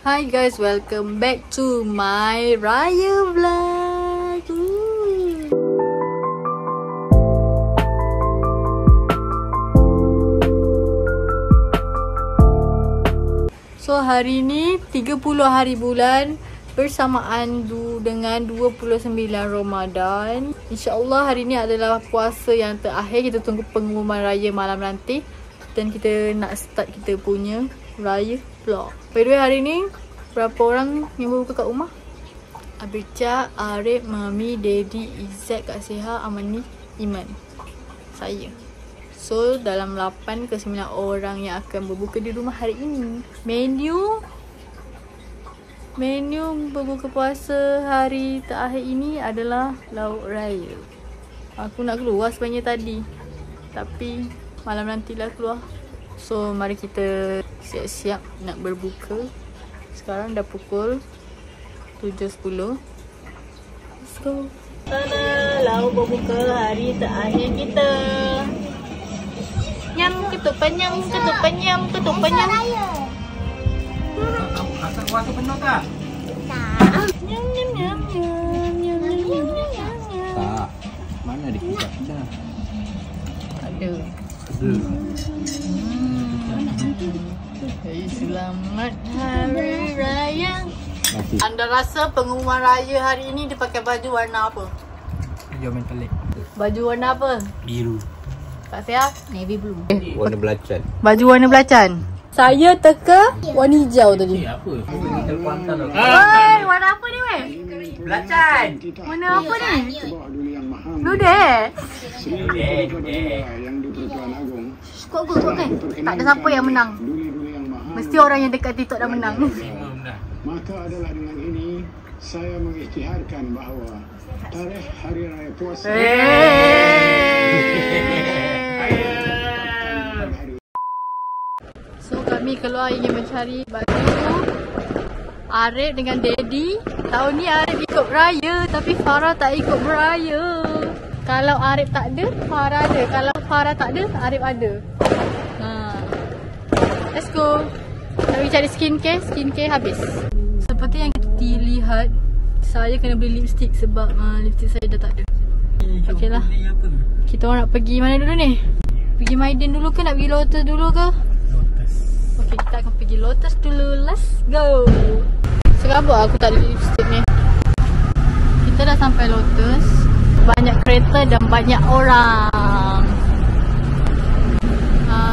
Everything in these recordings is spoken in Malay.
Hi guys, welcome back to my Raya vlog. So hari ni 30 hari bulan bersamaan dengan 29 Ramadan. InsyaAllah hari ni adalah puasa yang terakhir. Kita tunggu pengumuman raya malam nanti. Dan kita nak start kita punya Raya vlog. By the way, hari ni berapa orang yang berbuka kat rumah? Abirca, Arif, Mami, Daddy, Izzat, Kak Seha, Amani, Iman. Saya. So dalam 8 ke 9 orang yang akan berbuka di rumah hari ini. Menu berbuka puasa hari terakhir ini adalah lauk raya. Aku nak keluar sebenarnya tadi, tapi malam nantilah keluar. So mari kita siap-siap nak berbuka. Sekarang dah pukul 7.10. Let's go. Tada, lauk berbuka hari terakhir kita. Nyam ketupat, nyam ketupat, nyam ketupat, nyam. Masak kuasa penuh tak? Tak. Nyam nyam nyam nyam nyam nyam nyam. Tak. Mana ada kisah? Ada. Hey, selamat Hari Raya. Anda rasa pengumuman raya hari ini dia pakai baju warna apa? Hijau mentalik. Baju warna apa? Biru. Kak Sia? Navy blue. Warna belacan. Baju warna belacan. Saya teka warna hijau tadi. Apa? Telefon hantar tau. Woi, warna apa ni weh? Belacan. Warna apa ni? Ludet. Kuat kan? Tak ada siapa yang menang. Mesti orang yang dekat TikTok dah menang. Maka adalah dengan ini saya mengisytiharkan bahawa tarikh hari raya puasa So kami keluar ingin mencari baju. Arif dengan Daddy. Tahun ni Arif ikut beraya, tapi Farah tak ikut beraya. Kalau Arif tak ada, Farah ada. Kalau Farah tak ada, Arif ada. Let's go. Nak pergi cari skincare habis. Seperti yang kita lihat, saya kena beli lipstick sebab lipstick saya dah tak ada. Okey lah. Kita orang nak pergi mana dulu ni? Pergi Maiden dulu ke nak pergi Lotus dulu ke? Lotus. Okey, kita akan pergi Lotus dulu. Let's go. Serabut aku tak ada lipstick ni. Kita dah sampai Lotus. Banyak kereta dan banyak orang.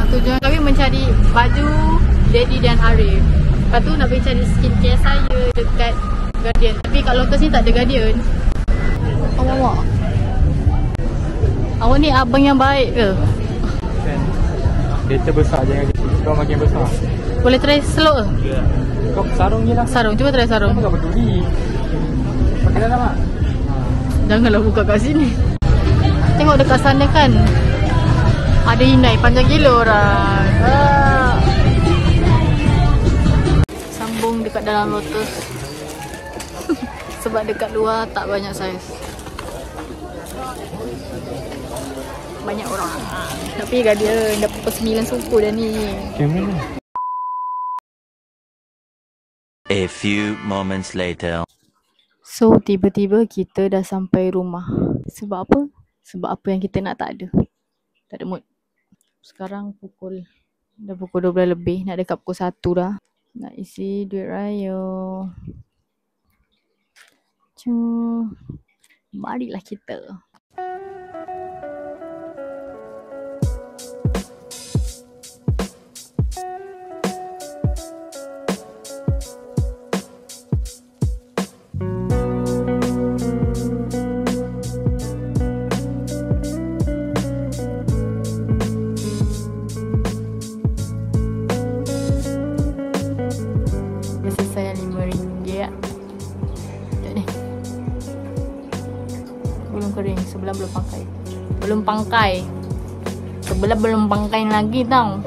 Tujuan kami mencari baju Daddy dan Arif. Lepas tu nak pergi cari skincare saya dekat Guardian. Tapi kat Lotus ni tak ada Guardian. Awak awak ni abang yang baik ke? Dia terbesar jangan kau makin besar. Boleh try slow ke? Kau sarung je lah. Sarung, cuba try sarung. Kau tak peduli. Pakai dalam tak? Janganlah buka kat sini. Tengok dekat sana kan ada inai panjang gila orang. Sambung dekat dalam Lotus. Sebab dekat luar tak banyak saiz. Banyak orang. Tapi Guardian dah pukul 9 suku dah ni. Kamera ni. A few moments later. So tiba-tiba kita dah sampai rumah. Sebab apa? Sebab apa yang kita nak tak ada. Tak ada mood. Sekarang dah pukul 12 lebih. Nak dekat pukul 1 dah. Nak isi duit raya. Marilah kita. Kering, sebelah belum pangkai. Belum pangkai. Sebelah belum pangkai lagi tau.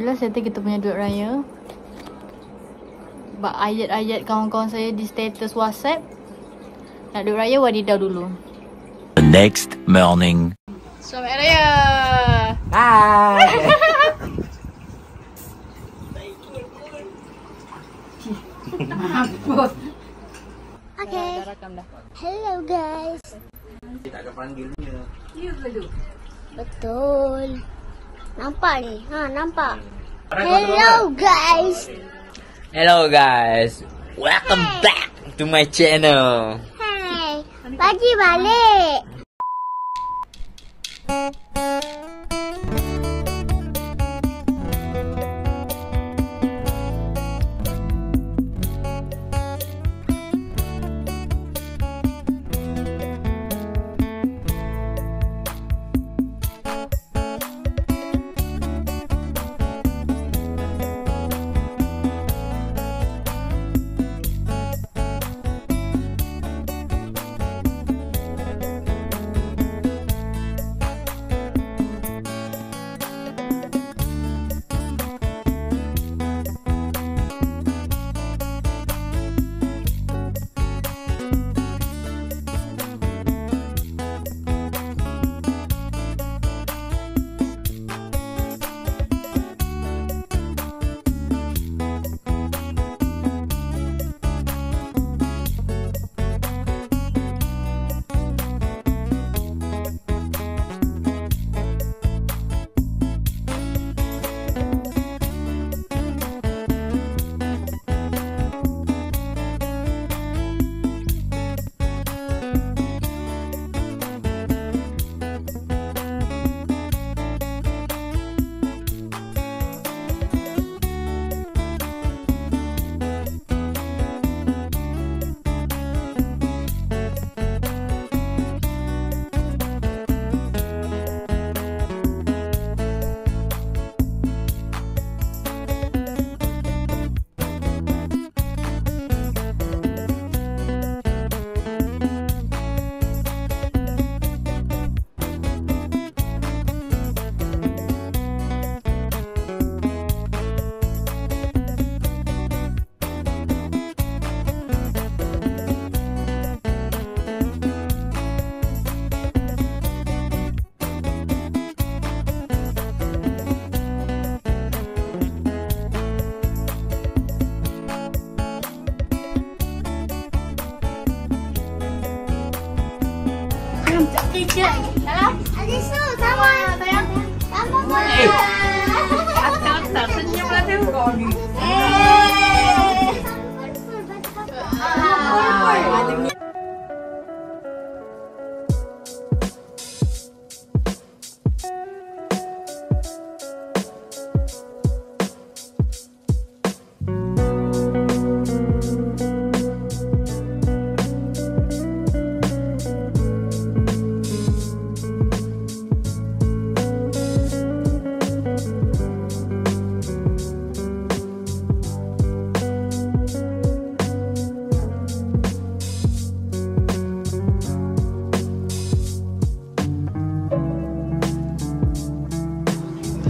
dah settle kita punya duit raya. Ayat-ayat kawan-kawan saya di status WhatsApp. Nak duit raya wadidaw dulu. The next morning. Selamat Hari Raya. Hai. Okay. Hello guys. Tak akan panggilnya. Betul. Nampak ni? Nampak. Hello guys. Hello guys, welcome back to my channel. Hai. Pagi balik. Ada su sama. Sama boleh. Tak senyum lah tengok ni.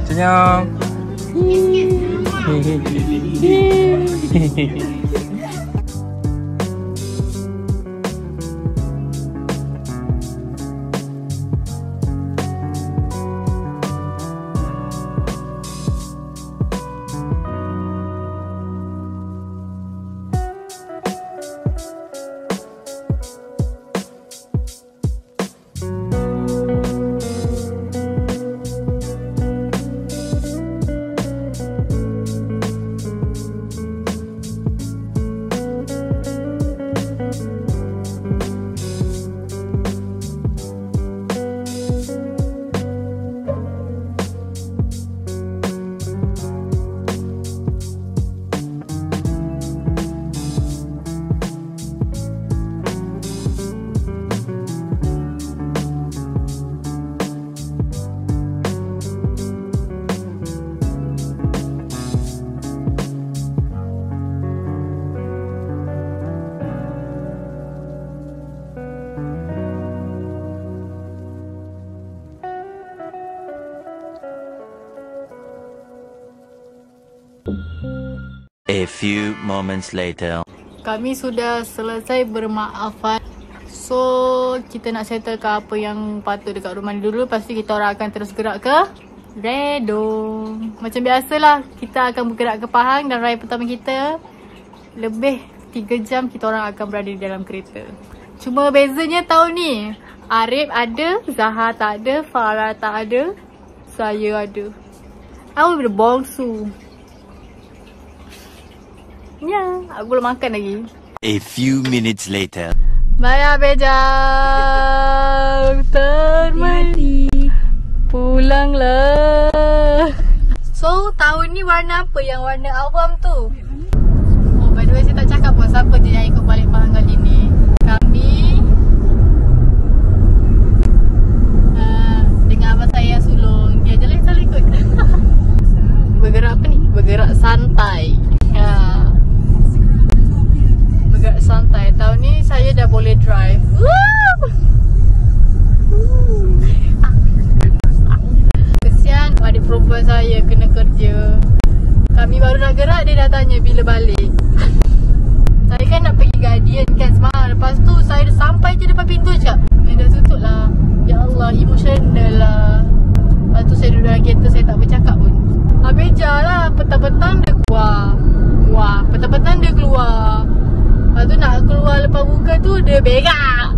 Senyum. A few moments later. Kami sudah selesai bermaafan. So, kita nak settlekan apa yang patut dekat rumah ni dulu. Lepas tu kita orang akan terus gerak ke Redong. Macam biasalah, kita akan bergerak ke Pahang dan raya pertama kita. Lebih 3 jam kita orang akan berada di dalam kereta. Cuma bezanya tahun ni, Arif ada, Zaha tak ada, Farah tak ada, saya ada. Aku berbongsu. Ya, aku belum makan lagi. A few minutes later. Maya bejang termati, pulanglah. So, tahun ni warna apa yang warna awam tu? Oh, by the way, saya tak cakap pun siapa je yang ikut balik Pahang kali ni. Kami dengan abang saya yang sulung. Dia je lah yang selalu ikut. Bergerak apa ni? Bergerak santai. Bergerak santai. Tahun ni saya dah boleh drive. Kesian adik perempuan saya kena kerja. Kami baru nak gerak, dia dah tanya bila balik. Saya kan nak pergi Guardian kan semalam. Lepas tu saya dah sampai je depan pintu cakap, dah tutup lah. Ya Allah, emotional lah. Lepas tu saya duduk dalam kereta, saya tak bercakap pun. Bejar lah, petang-petang dia keluar. Wah, petang-petang dia keluar. Lepas tu nak keluar lepas buka tu dia berak.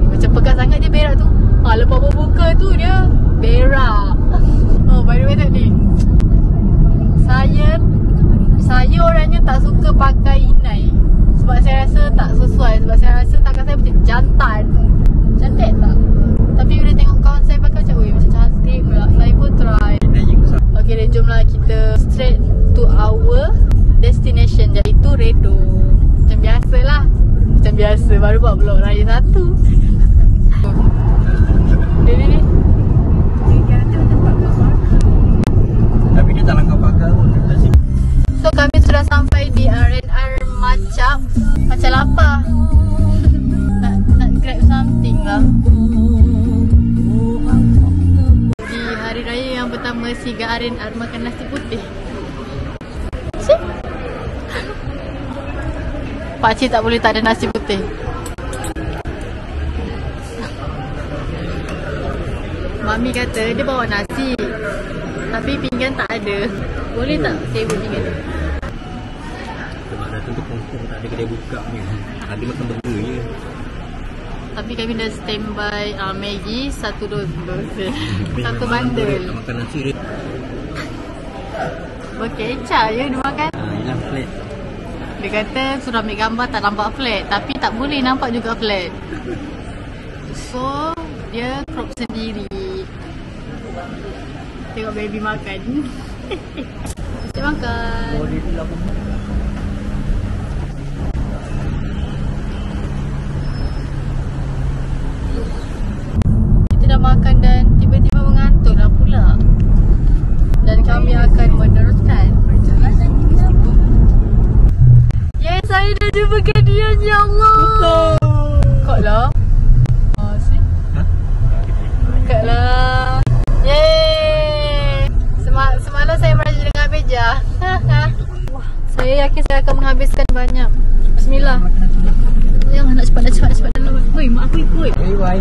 Macam pegang sangat dia berak tu. Lepas berbuka tu dia berak. Oh, by the way tadi, saya orangnya tak suka pakai inai. Sebab saya rasa tak sesuai. Sebab saya rasa tangan saya macam jantan. Cantik tak? Tapi bila tengok kawan saya pakai macam, weh macam cantik pula. Saya pun try. Okay, then jomlah kita straight to our destination, iaitu Redong. Macam biasalah. Macam biasa, baru buat vlog raya 1. Ni. Tapi dia tak langkah pagar pun. So, kami sudah sampai di R&R Macap. Macam lapar. Nak grab something lah. Di hari raya yang pertama, Siga R&R makan nasi putih. Cik. Pakcik tak boleh tak ada nasi putih. Mami kata dia bawa nasi, tapi pinggan tak ada. Boleh tak sewa pinggan tu? Sebab dah tentu kongkong tak ada kedai buka ni. Ada makan burger je. Tapi kami dah standby Maggi 1 satu bandel. Makan nasi dia. Berkecap je dia makan. Hilang flat. Dia kata suruh ambil gambar tak nampak flat. Tapi tak boleh nampak juga flat. So, dia crop sendiri. Tengok baby makan. Cik makan. Kita dah makan dan tiba-tiba mengantuklah pula. Dan kami akan meneruskan perjalanan ini semua. Yes, saya dah jumpa Guardian, ya Allah. Kok lah? Kak lah. Yeay. Semalam saya meraja dengan Beja. Saya yakin saya akan menghabiskan banyak. Bismillah. Jangan nak cepat. Woi, mak aku ikut. Bye.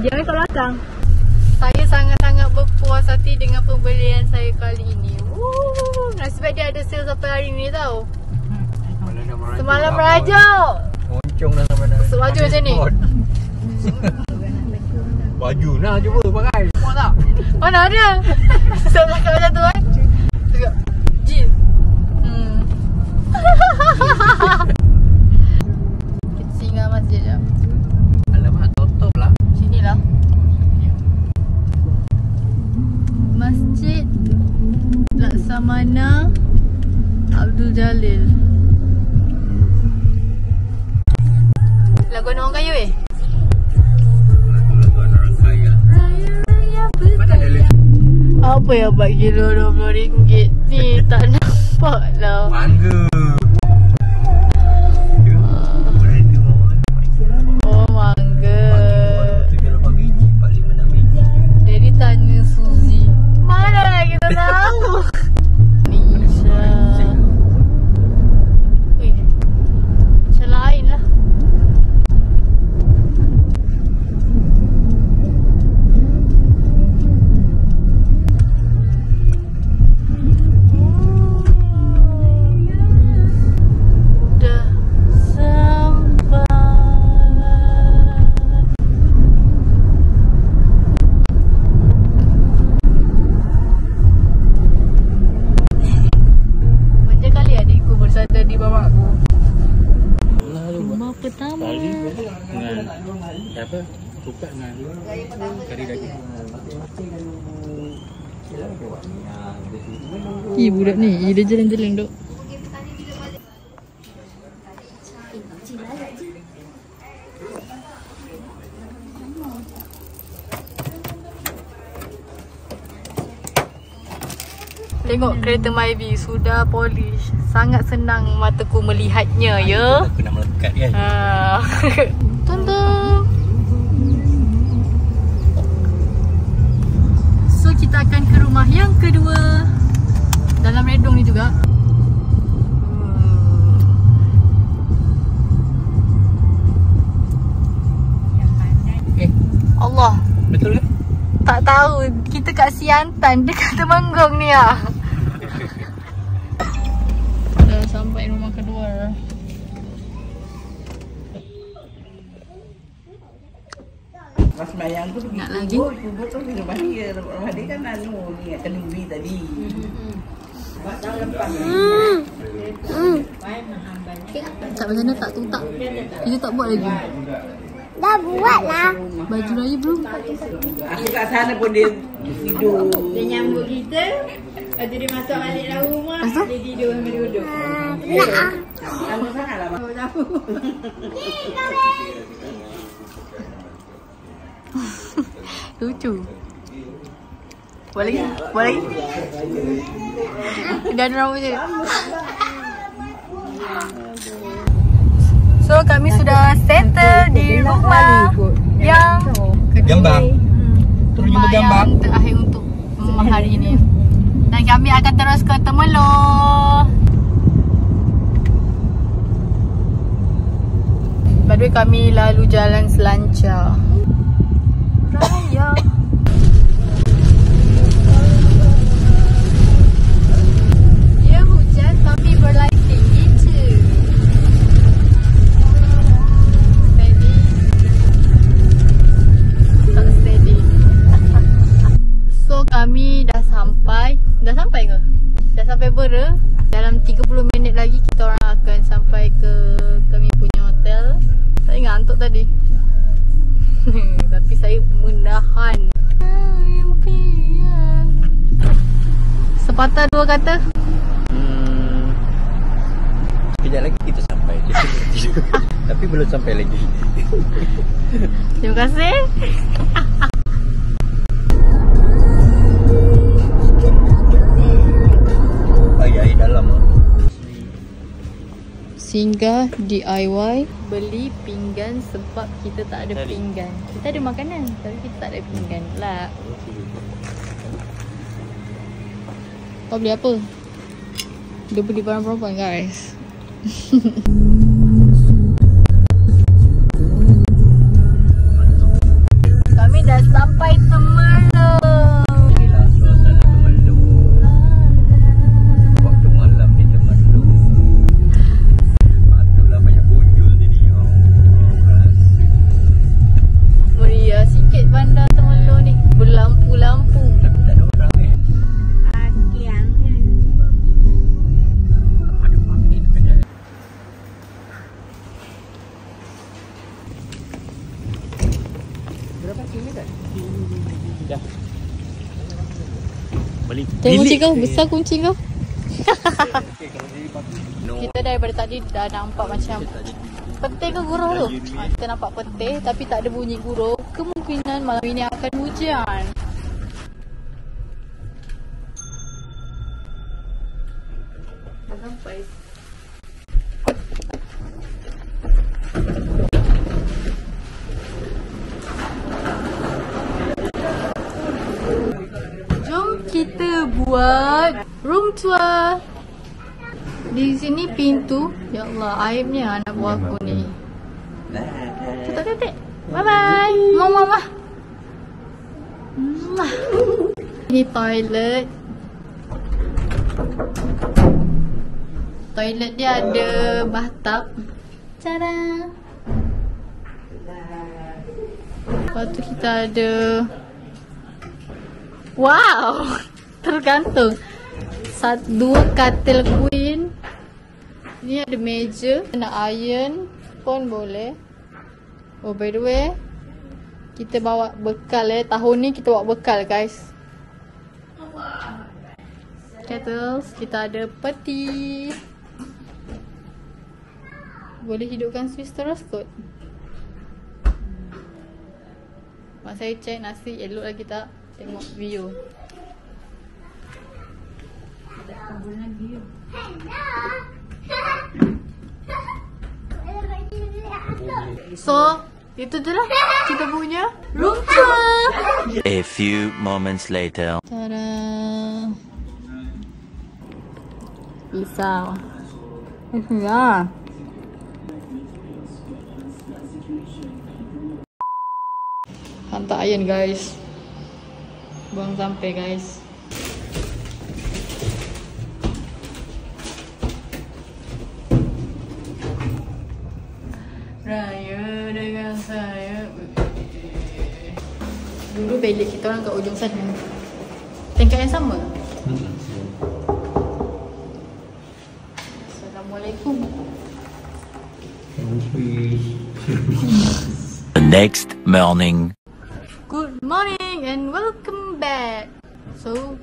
Jangan kat belakang. Saya sangat-sangat berpuas hati dengan pembelian saya kali ini. Nasib baik dia ada sale sampai hari ni tau. Semalam meraja. Moncong dah sampai dah. Baju macam ni. Baju nak cuba pakai. Mau tak? Mana ada? Saya cakap macam tu kan. Cakap jeans. Kita singgah masjid je. Alamak, tutup lah. Sini lah. Masjid Laksamana Abdul Jalil. Lagu orang kaya weh. Apa yang buat kilo RM20 ni? Tak nampak lah. Mangga. Oh, mangga. Jadi tanya Suzy, mana lah kita tahu. Kari daging. Ih, budak ni. Dia jalan-jalan duk. Tengok kereta Myvi sudah polish. Sangat senang mataku melihatnya, ya. Aku nak melekat kan. Tonton. So kita akan ke rumah yang kedua. Dalam redong ni juga. Allah. Betul ke? Tak tahu. Kita kat Siantan dekat Temenggong ni lah. Dah sampai rumah kedua. Mas Mayang tu pergi nak lagi? kubur tu di rumah dia. Rumah dia kan anu ni kenduri tadi. Tak macam mana tak tutak. Kita tak buat lagi. Dah buat lah. Baju raya belum. Aku kat sana pun dia tidur. Dia nyambut kita. Lepas tu dia masuk balik dalam rumah. Lepas tu? Dia tidur sampai dia duduk. Nak ah. Lama sangat lah. Oh, tahu. Lucu. Buat lagi? Buat lagi? Dah ada rambut je. So kami sudah settle di rumah yang Gambar. Tunjuk rumah gambar. yang terakhir untuk hari ini. Dan kami akan terus ke Temelloh. By the way, kami lalu jalan Selancar Raya. Ya hujan tapi berlighting gitu. Steady. Tak steady. So kami dah sampai. Dah sampai ke? Dah sampai Bera. Dalam 30 minit lagi kita orang akan sampai ke kami punya hotel. Tak ingat ngantuk tadi. Tapi saya menahan. Sepatah dua kata. Sekejap lagi kita sampai. Tapi belum sampai lagi. Terima kasih. Air dalam. Singgah DIY beli pinggan sebab kita tak ada pinggan. Kita ada makanan tapi kita tak ada pinggan lah. Kau beli apa? Dia beli barang perempuan guys. Kami dah sampai Temelloh. Inilah suasana Temelloh. Waktu malam di Temelloh. Patutlah banyak bonjol sini. Meriah sikit bandar Temelloh ni. Berlampu-lampu. Tapi tak ada orang kan? Akiang. Ada makin kejap. Berapa kini dah? Dah. Balik. Tengok kunci kau. Besar kunci kau. No. Kita daripada tadi dah nampak macam petir ke gurau tu. Kita nampak petir tapi tak ada bunyi gurau. Kemungkinan malam ini akan hujan. Dah sampai. Jom kita buat room tour. Di sini pintu. Ya Allah, aibnya anak buah aku ni. Tutup. Bye bye. Mama. Ini toilet. Toilet dia ada bathtub. Cara. Lepas tu kita ada. Wow. Tergantung. Dua katil queen. Ni ada meja. Nak iron pun boleh. Oh by the way, Kita bawa bekal tahun ni kita bawa bekal guys. Kettles, kita ada peti. Boleh hidupkan Swiss terus kot. Mak saya check nasi elok lagi tak? Tengok video. So, itu je lah kita punya room tour. A few moments later. Tada. Pisau. Ya. Hantar iron guys. Buang sampai guys. Raya dengan saya. Dulu belik kita orang kat ujung sana. Tingkat yang sama? Assalamualaikum. The next morning. Good morning and welcome back. So,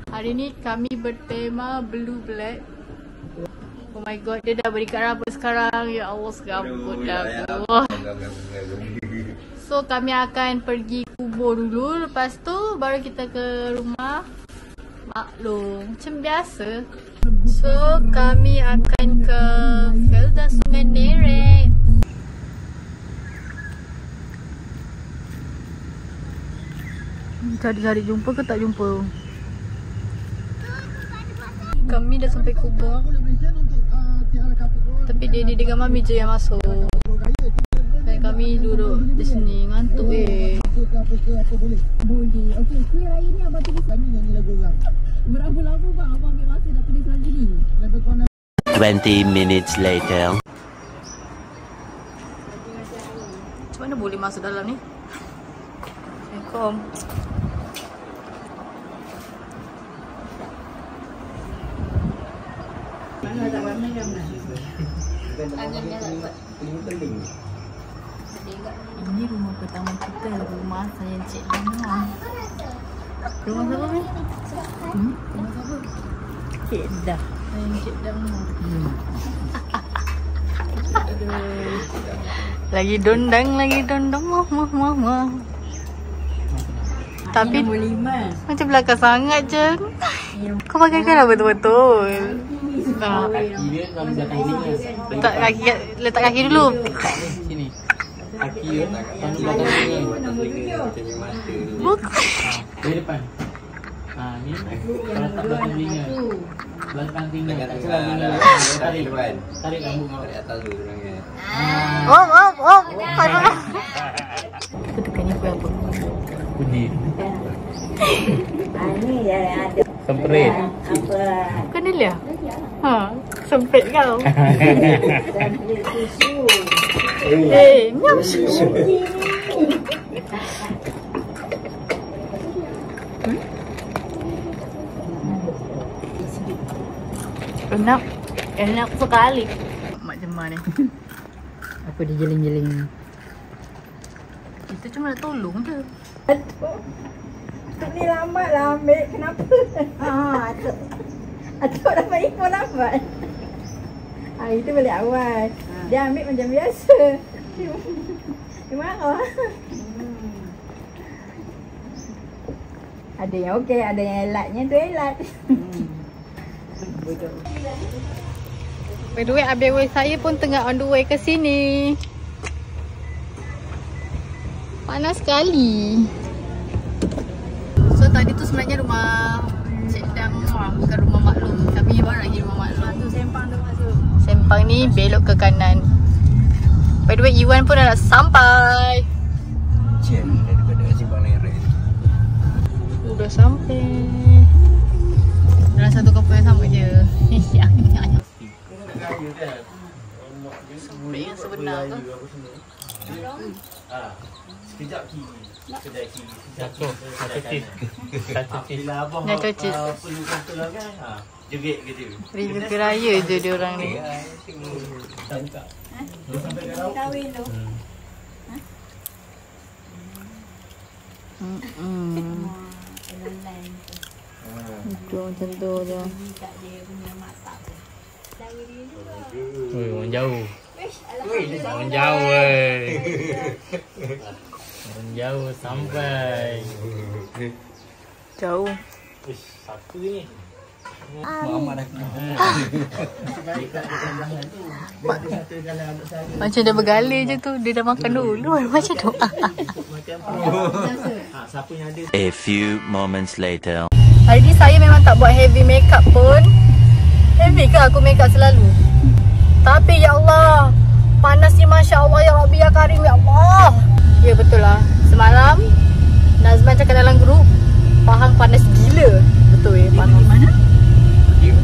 hari ni kami bertema blue black. Oh my god, dia dah berikan apa sekarang? Ya Allah, segabut dah aku. So, kami akan pergi kubur dulu. Lepas tu, baru kita ke rumah maklum. Macam biasa. So, kami akan ke Felda Sungai Nerek. Cari-cari jumpa ke tak jumpa? Kami dah sampai kubur. Tapi Daddy dengan Mami je yang masuk. Dan kami duduk di sini ngantuk Boleh. Okey, kuih raya ni abang tulis kami nyanyi lagu orang. Berapa-lama bang abang ambil masa nak tulis lagu ni? 20 minutes later. Macam mana boleh masuk dalam ni? Assalamualaikum. Mana tak warna kan? Anginnya tak kuat. Ini rumah pertama kita. Rumah saya Cik Dana. Rumah siapa ni? Rumah siapa? Cik Dah. Saya Cik Dana. Lagi dondang. Mah. Tapi macam belakang sangat je. Kau pakai kan betul-betul. Kaki dia kalau belakang sini. Letak kaki dulu. Sini. Kaki dia kalau belakang sini. Dari depan. Ni kalau tak belakang telinga. Belakang telinga. Tarik rambut kau. Tarik atas dulu orangnya. Om. Kita tekan ni apa? Pudi. Ni yang ada. Semprit. Bukan dia? Semprit kau. Nyam. Enak sekali. Mak Jemah ni. Apa dia jeling-jeling? Kita cuma nak tolong je. Atuk ni lambat lah ambil. Kenapa? Atuk dapat ikut lambat. Itu balik awal. Dia ambil macam biasa. Dia marah. Ada yang okey, ada yang elatnya tu elat. By the way, abang saya pun tengah on the way ke sini. Panas sekali. So tadi tu sebenarnya rumah Cik Dam, bukan rumah maklum. Kami baru lagi rumah maklum. Tu sempang tu masuk. Sempang ni belok ke kanan. By the way, Iwan pun dah nak sampai. Cik, daripada simpang lerek. Dah sampai. Dalam satu kapal yang sama je. Sempit yang sebenar tu. Sekejap kiri. Kedai kiri. Satu cheese. Bila abang perlukan tolong kan. Jerit gitu. Review raya je dia orang ni. Tak buka. Kahwin tu. Itu macam tu je. Oi, orang jauh. Orang jauh weh. Orang jauh sampai. Jauh. Ish, siapa ni? Macam dia bergalih je tu. Dia dah makan dulu. Macam tu. A few moments later. Hari ni saya memang tak buat heavy makeup pun. Heavy ke aku makeup selalu? Tapi ya Allah, panasnya Masya Allah ya Rabbi ya Karim ya Allah. Ya betul lah. Semalam Nazman cakap dalam grup Pahang panas gila. Betul ya, panas. Mana?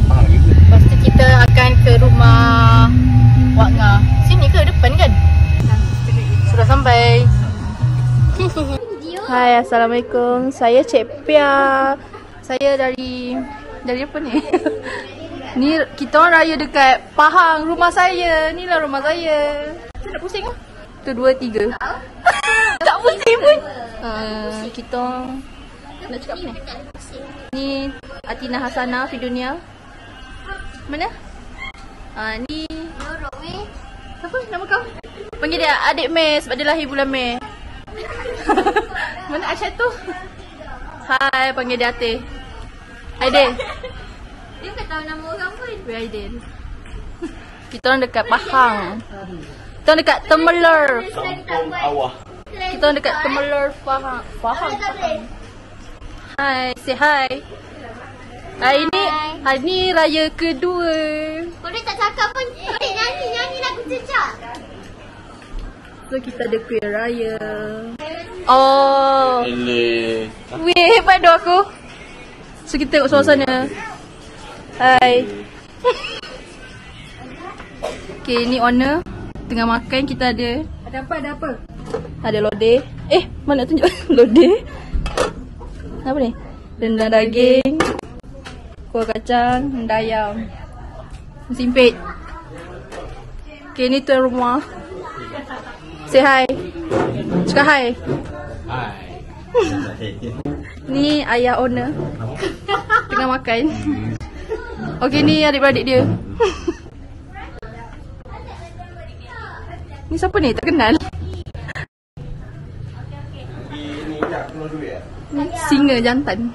Pahang juga. Lepas tu kita akan ke rumah Wak Ngah. Sini ke depan kan? Sudah sampai. Hai, Assalamualaikum. Saya Cik Pia. Saya dari apa ni? Ni kita orang raya dekat Pahang, rumah saya. Inilah rumah saya. Saya nak pusing ke? 1, 2, 3. Tak pusing pun. Kita nak cakap apa ni? Ni Atina Hasana Fidunia. Mana? Ni siapa nama kau? Panggil dia adik Mei sebab dia lahir bulan Mei. Mana Aisyah tu? Hai, panggil dia Ateh. Aidil. Dia tak tahu nama orang pun. Aidil. Kita orang dekat Pahang. Kita orang dekat Temeler. Kita orang dekat Temeler Pahang. Pahang. Hai, say hi. Hari ni raya kedua. Korang tak cakap pun. Korang nyanyi lagu cecak. So kita ada kuih raya. Oh. Weh, hebat doh aku. So kita tengok suasana. Hai. Okay, ni owner tengah makan. Kita ada. Ada apa? Ada lodeh. Mana tunjuk lodeh? Apa ni? Rendang daging, kuah kacang, rendang ayam, simpit. Okay, ni tuan rumah. Say hi. Cakap hi. Hai. Ni ayah owner tengah makan. Okay, ni adik-beradik dia. Ni siapa ni? Tak kenal. Ni singa jantan.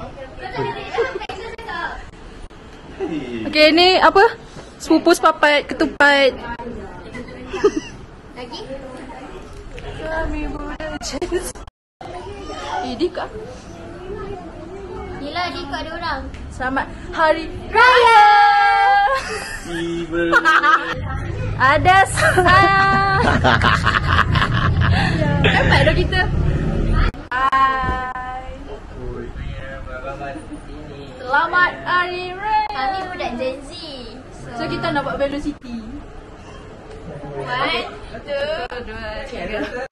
Okay, ni apa? Sepupu sepapat, ketupat. Lagi? Kami budak chance. Dika. Yelah, Dika ada orang. Selamat Hari Raya. Ada dapat dah kita. Hai. Selamat Hari Raya. Kami budak Gen Z. So kita nak buat velocity. 1, 2, 3.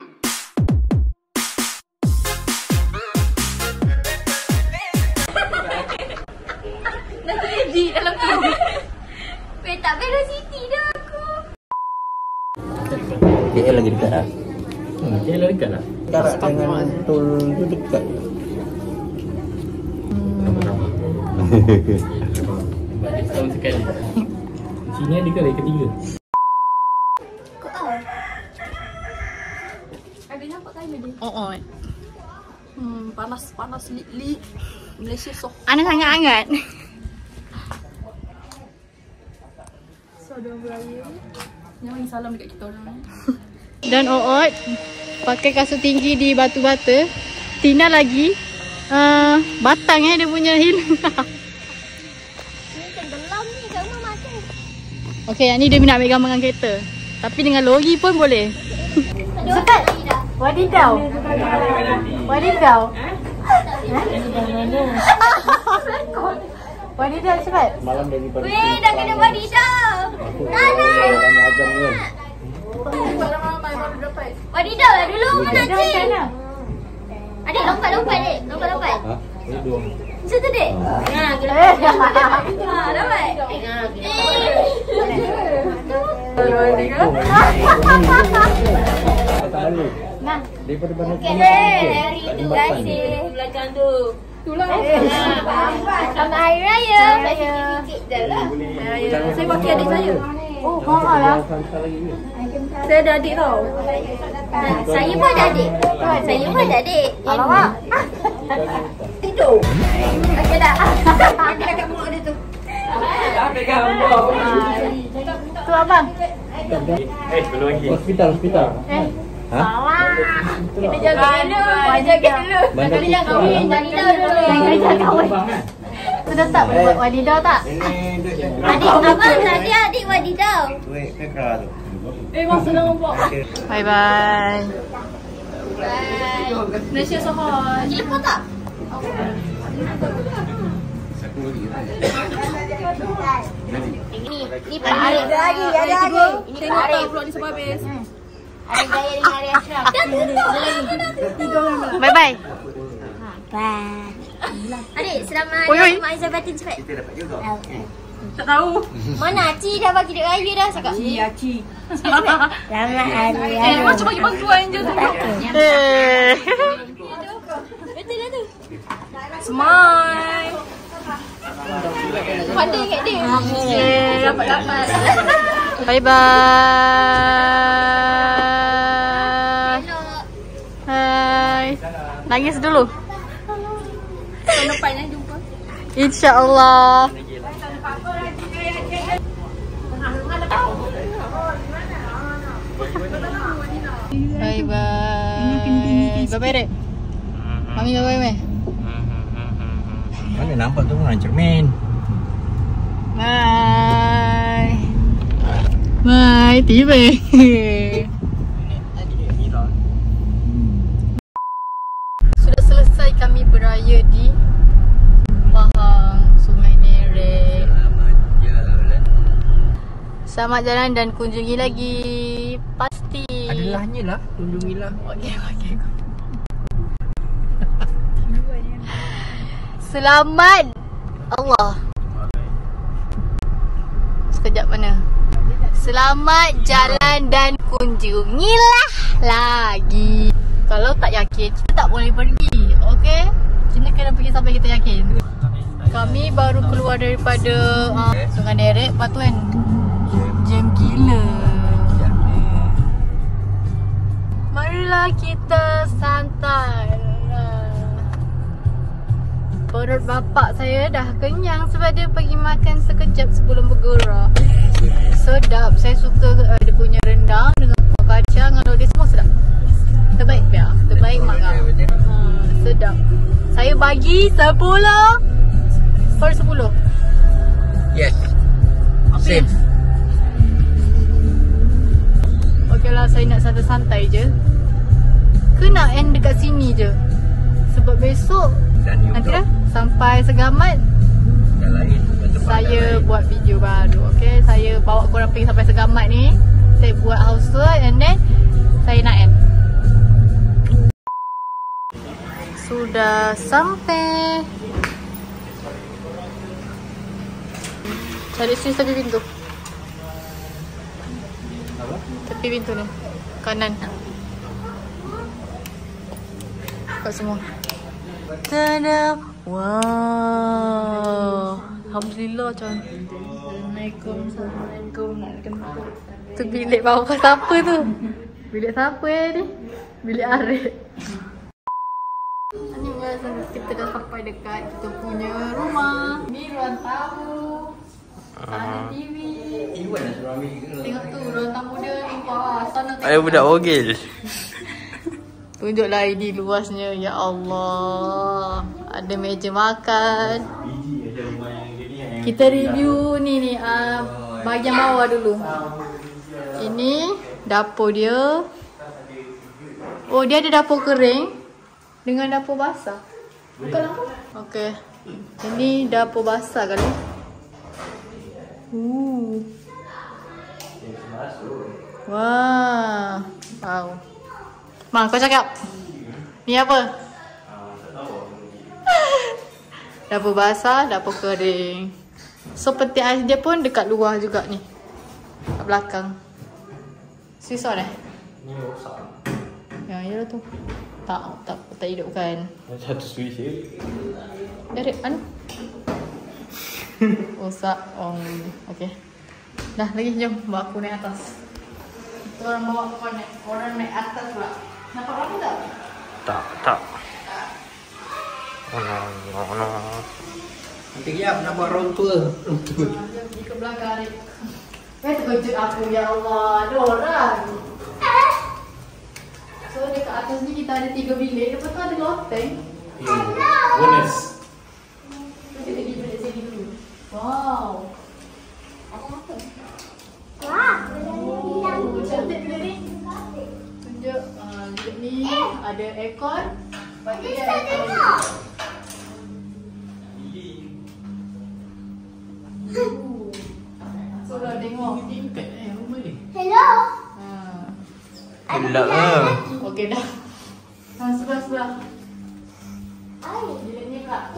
Nanti edit dalam tu. Weh, tak velocity dah aku. KL lagi dekat lah. KL lagi dekat lah. Karak dengan tol tu dekat. Setahun sekali. Sini ada ke lagi ketiga? Ada nampak kali dia? Oh. Panas lik. Malaysia soh. Ana sangat hangat. Saudara beraya. Jangan salam dekat kita orang. Dan Oot pakai kasut tinggi di batu bata. Tina lagi batang dia punya heel. Ni tenggelam ni kat rumah mati. Okey, yang ni dia nak ambil gambar dengan kereta. Tapi dengan lori pun boleh. Cepat. Wadidau. Wadidau cepat. Malam daripada Weh, dah kena wadidaw. Tanah. Wadidaw lah dulu. Mana cik? Adik lompat dek. Lompat. Ini dua. Macam tu dek. Kena. Dapat. Tak balik. Nah. Daripada banyak Hari tu kasih. Belakang tu. Itulah. Selamat Hari Raya. Sikit je lah. Saya pakai adik saya. Oh, mahal lah. Saya ada adik tau. Saya pun ada adik. Saya pun ada adik. Alamak. Tidur. Okey dah. Pakai kat mulut dia tu. Tu abang. belum lagi. Hospital. Salah. Kita jaga dulu. Kita jaga dulu. Kita jangan kahwin. Wadidah dulu. Jangan kahwin. Sudah tak buat wadidah tak? Adik abang tadi adik wadidah. Masa dah nampak. Bye bye. Malaysia Sohor. Jika tak? Ni Pak Arif. Ada lagi. Tengok tak vlog ni sampai habis. Hari Raya dengan Hari Ashraf. Dah tutup. Bye bye. Bye. Adik, selamat Oi, oi. Mak Aizah Batin cepat. Tak tahu. Mana Aci dah bagi duit raya dah cakap. Aci. Selamat Hari Raya. Macam bagi bantuan je tu. Betul lah tu. Smile. Pandai kat dia. Dapat. Bye bye. Hai. Nangis dulu. Tahun depan yang jumpa. InsyaAllah. Bye bye. Bye bye Rek. Mami bye bye. Mana nampak tu orang cermin. Bye. Bye. Tiba. Sudah selesai kami beraya di Pahang, Sungai Nerek. Selamat jalan dan kunjungi lagi. Pasti. Adalahnya lah, kunjungilah. Okey. Selamat Allah. Sekejap mana? Selamat jalan dan kunjungilah lagi. Kalau tak yakin, kita tak boleh pergi. Okey? Kita kena pergi sampai kita yakin. Kami baru keluar daripada Sungai Nerek. Lepas tu kan jam gila. Marilah kita santai. Perut bapak saya dah kenyang sebab dia pergi makan sekejap sebelum bergerak. Sedap. Saya suka dia punya rendang dengan kuah kacang. Kalau dia semua sedap. Terbaik Pia. Terbaik Mak Ngah. Sedap. Saya bagi 10/10. Yes. Same. Okeylah, saya nak santai-santai je. Ke nak end dekat sini je? Sebab besok nanti dah sampai Segamat saya buat video baru. Okay, saya bawa korang pergi sampai Segamat ni. Saya buat house tour and then saya nak end. Sudah sampai. Cari sini tepi pintu. Tepi pintu ni. Kanan. Kat semua. Tada. Wow. Alhamdulillah cantik. Assalamualaikum. Tu bilik bawah siapa tu? Bilik siapa ni? Bilik Arif. Ni guys, kita dah sampai dekat kita punya rumah. Ni ruang tamu. Sana TV. Tengok tu ruang tamu dia luas. Sana tengok. Ayo budak bogel. Tunjuklah ini luasnya. Ya Allah. Ada meja makan. Kita review ni bahagian bawah dulu. Ini dapur dia. Oh, dia ada dapur kering dengan dapur basah. Buka lampu. Okey. Ini dapur basah kali. Wah. Wow. Mak, kau cakap. Ni apa? Dapur basah, dapur kering. So peti ais dia pun dekat luar juga ni. Kat belakang. Sisor Ni rosak. Ya lah tu. Tak hidupkan. Satu switch je. Dari anu. Rosak. Okey. Dah lagi jom bawa aku naik atas. Kita orang bawa kau naik. Orang naik atas pula. Nampak apa tak? Tak. No. Nanti ya nak buat round tour. Jom pergi ke belakang ni. Terkejut aku, ya Allah. Ada orang. So dekat atas ni kita ada 3 bilik. Lepas tu ada loteng. Bonus. Kita pergi bilik sini dulu. Wow. Cantik bilik ni. Tunjuk bilik ni ada aircon. Bagi dia aircon. So dah tengok. Tingkat rumah ni. Hello. Gelap lah. Okey dah. Sebelah. Bilik ni pula.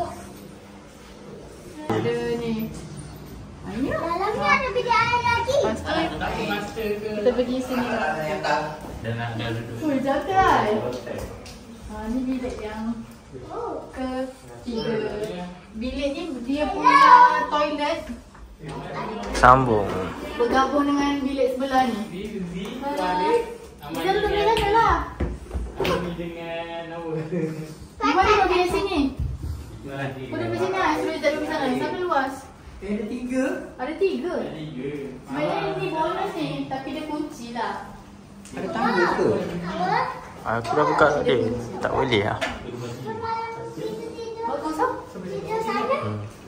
Ada ni. Ini Dalamnya ada bilik air lagi. Lepas tu kita pergi sini. Dah nak duduk. Full jaga. Ni bilik yang ketiga. Bilik ni dia punya toilet Sambung. bergabung dengan bilik sebelah ni. Kita duduk bilik sana lah. Ini dengan apa? Di mana kau bilik sini? Kau duduk sini lah. Suruh tak duduk sana. Sampai luas. Ada 3. Ada 3. Sebenarnya ni bonus ni. Tapi dia kunci lah. Ada tangga ke? Aku dah buka tadi. Tak boleh lah. Bagus tak?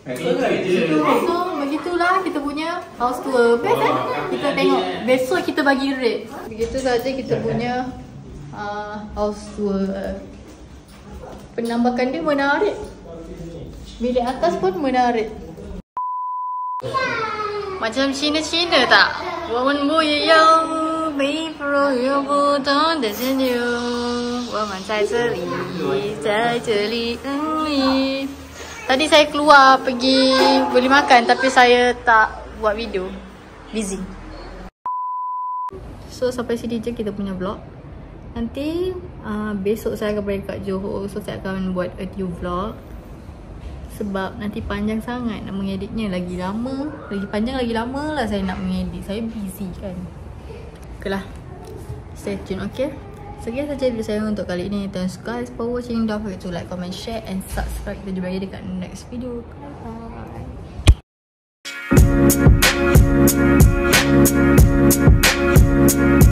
Situ. So begitulah kita punya house tour. Best kan? Kita tengok. Besok kita bagi rate. Begitu saja kita punya house tour. Penambakan dia menarik. Bilik atas pun menarik. Macam Cina-Cina tak? 我们不也有美不有不同的旋律，我们在这里，在这里。Tadi saya keluar pergi beli makan tapi saya tak buat video. Busy. So sampai sini je kita punya vlog. Nanti besok saya akan balik kat Johor. So saya akan buat a new vlog. Sebab nanti panjang sangat nak mengeditnya. Lagi lama. Lagi panjang lagi lama lah saya nak mengedit. Saya busy kan. Okay lah. Stay tune, okay? Sekian saja video saya untuk kali ini. Thanks guys for watching. Don't forget to like, comment, share and subscribe. Kita jumpa lagi dekat next video. Bye.